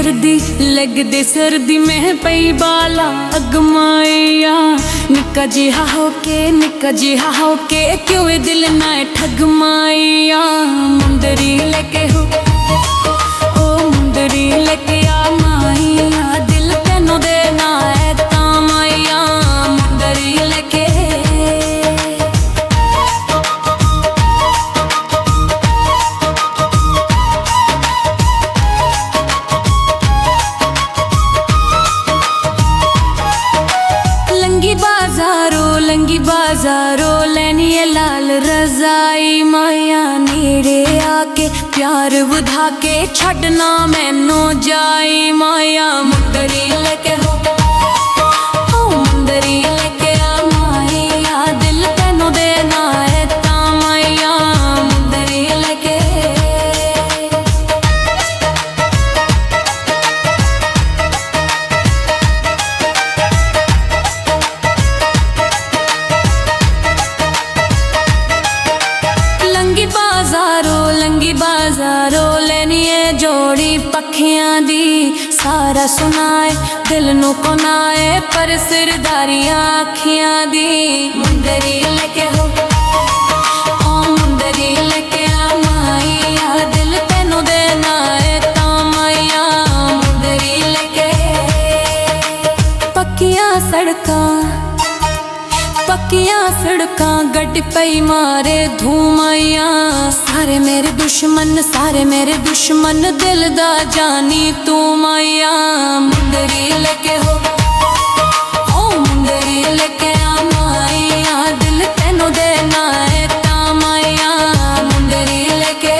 सर्दी लगदे सर्दी में पई बाला अगमाया निक्का जिहा होके क्यों दिल ना ठग माया मुंदरी लेके हो ओ मुंदरी लेके आ माया दिल तेनों देना है तामाया मुंदरी लेके लंगी बाजारो लेनी है लाल रजाई माया नेड़े आके प्यार बुधा के छड़ना मैनू जाई माया मुंदरी लेके हो ओ मुंदरी लेके आ माया दिल तेनों देना है तामाया मुंदरी लेके लंगी बाजारो लेनी है जोड़ी पखियां दी सारा सुनाए दिल नू कोनाए पर सिरदारियां अखियां दी मुंदरी लेके हो ओ मुंदरी लेके आ माया दिल तेनों देना है तामाया मुंदरी लेके पक्कियां सड़कां गड्डी पई मारे धूमाया सारे मेरे दुश्मन दिल दा जानी तू माया मुंदरी लेके हो ओ मुंदरी लेके आ माया दिल तेनों देना है तामाया मुंदरी लेके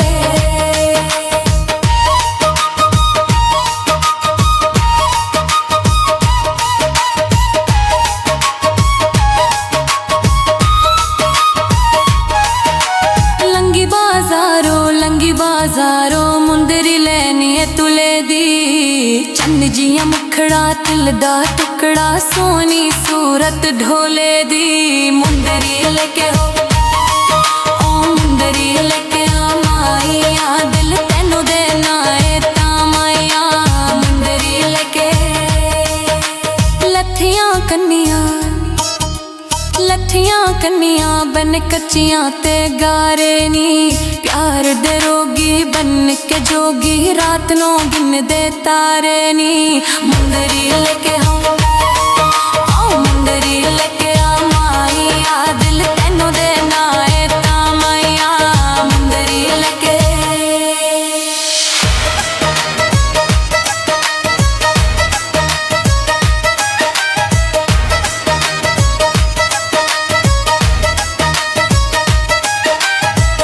लंगी बाजारो मुंदरी लेनी है तुले दी चन्न जिया मुखड़ा तिल दा टुकड़ा सोनी सूरत ढोले दी मुंदरी लेके हो ओ मुंदरी लेके आ माया दिल तेनों देना है तामाया मुंदरी लेके लथियां कन्नियां बन कच्चियां ते गारे नी प्यार दे रोगी बन के जोगी रात नो गिन दे तारे नी मुंदरी लेके हो ओ मुंदरी लेके आ माया दिल तेनों देना है तामाया मुंदरी लेके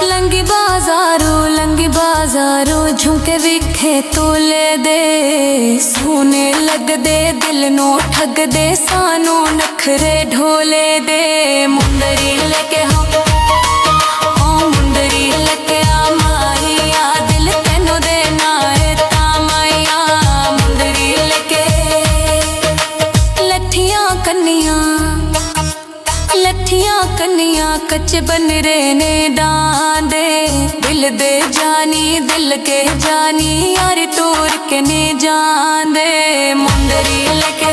लंगी बाजारो झुमके विखे तोले दे सोने लग दे दिल नो ठग दे सानू नखरे ढोले दे मुंदरी लेके हो ओ मुंदरी लेके आ माया दिल तेनों देना है तामाया मुंदरी लेके लठियां कन्नियां कच्चे बन रहे ने डांदे दिल दे जानी दिल के जानी यार तोड़ के ने जान दे मुंदरी लेके